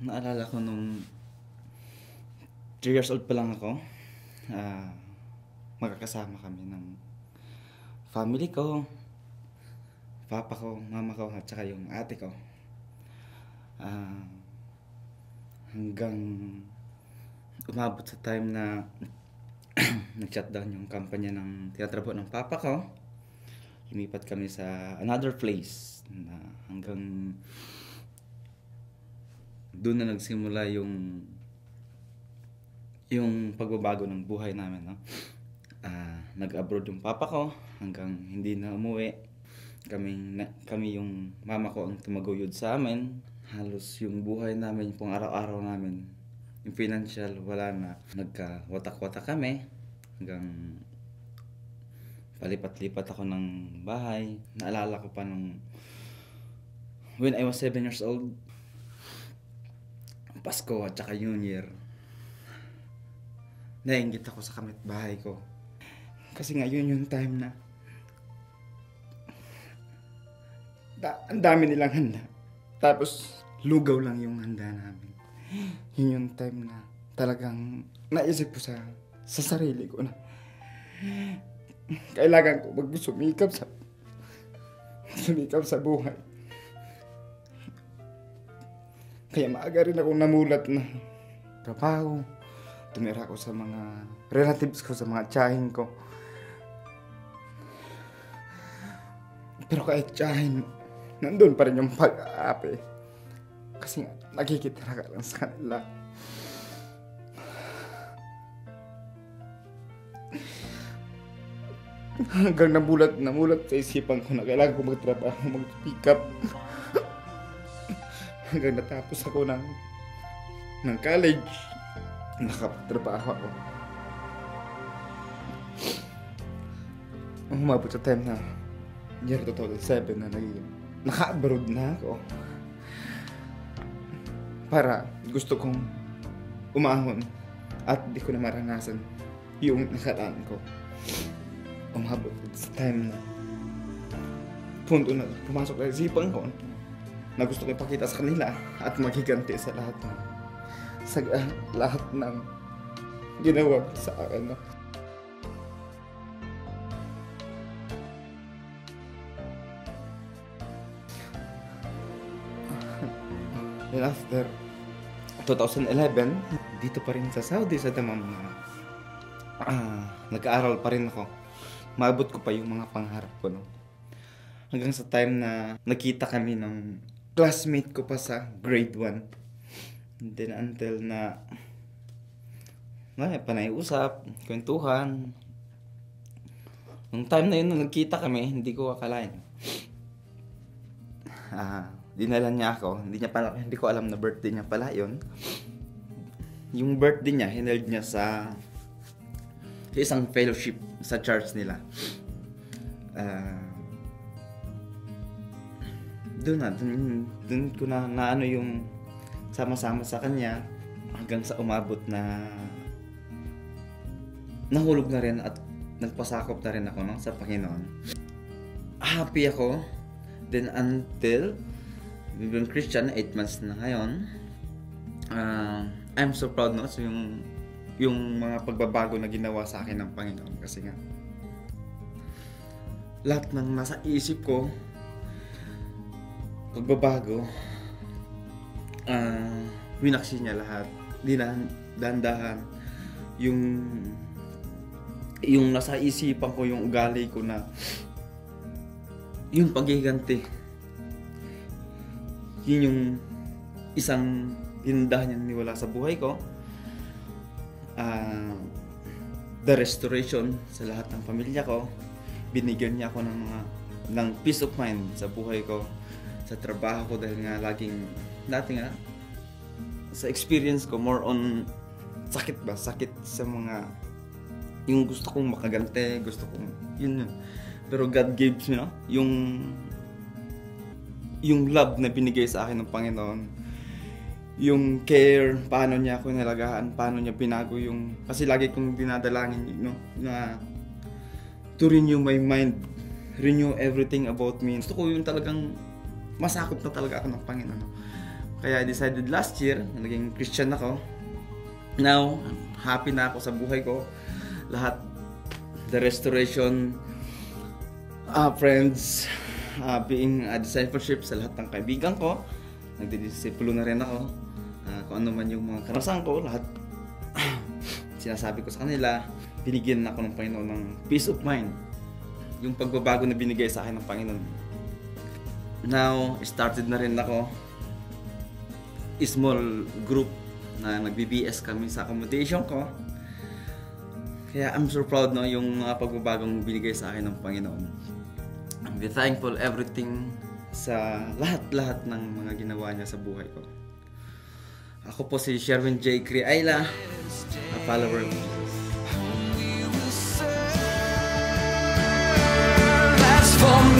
Naalala ko nung 3 years old pa lang ako, ah, magkakasama kami ng family ko, papa ko, mama ko, at saka yung ate ko. Ah, hanggang umabot sa time na nag-shutdown yung kumpanya ng tinatrabaho ng papa ko. Lumipat kami sa another place na hanggang doon na nagsimula yung pagbabago ng buhay namin, no? Nag-abroad yung papa ko hanggang hindi na umuwi. Kami yung mama ko ang tumaguyod sa amin. Halos yung buhay namin, yung araw-araw namin, yung financial, wala na. Nagka-watak-watak kami hanggang palipat-lipat ako ng bahay. Naalala ko pa nung when I was 7 years old, Pasko at saka New Year, nainggit ako sa kapitbahay ko. Kasi nga yun yung time na ang dami nilang handa. Tapos lugaw lang yung handa namin. Yun yung time na talagang naisip ko sa sarili ko na kailangan ko magsumikap sa buhay. Kaya maaga rin akong namulat na trabaho. Tumira ako sa mga relatives ko, sa mga tiyahin ko. Pero kahit tiyahin, nandun pa rin yung pag-aapi. Kasi nga, nakikitira ka lang sa kanila. Hanggang namulat sa isipan ko na kailangan ko magtrabaho, mag-pick up. Hanggang natapos ako ng college, nakatrabaho ako. Umabot sa time na year 2007 na naka-abroad na ako. Para gusto kong umahon at di ko na maranasan yung nakaraan ko. Umabot sa time na punto na pumasok na isipan ko na gusto ko ipakita sa kanila at magiganti sa lahat ng ginawa sa akin. Then after 2011, dito pa rin sa Saudi, sa Dammam, nag-aaral pa rin ako. Maabot ko pa yung mga pangarap ko, no? Hanggang sa time na nakita kami ng classmate ko pa sa grade 1. And then until na panay-usap, kwentuhan. Nung time na yun, nagkita kami, hindi ko akalain. Dinala niya ako, hindi ko alam na birthday niya pala yun. Yung birthday niya, hineld niya sa isang fellowship sa church nila. Doon ko na ano yung sama-sama sa kanya hanggang sa umabot na nahulog na rin at nagpasakop na rin ako, no, sa Panginoon. Happy ako. Then until we've been Christian 8 months na ngayon. I'm so proud, no? So yung mga pagbabago na ginawa sa akin ng Panginoon, kasi nga lahat ng nasa isip ko pagbabago, winaksi niya lahat. Dahan-dahan yung nasa isipan ko, yung ugali ko na yung paghiganti, yun yung isang hindahan niya niwala sa buhay ko. The restoration sa lahat ng pamilya ko, binigyan niya ako ng peace of mind sa buhay ko, sa trabaho ko, dahil nga dati nga sa experience ko more on sakit sa mga yung gusto kong makagante, gusto kong yun. Pero God gives me, no, yung love na binigay sa akin ng Panginoon, yung care, paano niya ako nalagaan, paano niya binago kasi lagi kong dinadalangin, no, na to renew my mind, renew everything about me. Gusto ko yung talagang masakop na talaga ako ng Panginoon. Kaya I decided last year, naging Christian ako. Now, happy na ako sa buhay ko. Lahat, the restoration, friends, being a discipleship sa lahat ng kaibigan ko. Nagdidisipulo na rin ako. Kung ano man yung mga karanasan ko, lahat sinasabi ko sa kanila. Binigyan ako ng Panginoon ng peace of mind. Yung pagbabago na binigay sa akin ng Panginoon. Now, started na rin ako small group na nag-BBS kami sa accommodation ko. Kaya I'm so proud no yung pagbabagong binigay sa akin ng Panginoon. I'm thankful everything sa lahat-lahat ng mga ginawa niya sa buhay ko. Ako po si Sherwin J. Criayla, a follower of Jesus. For me.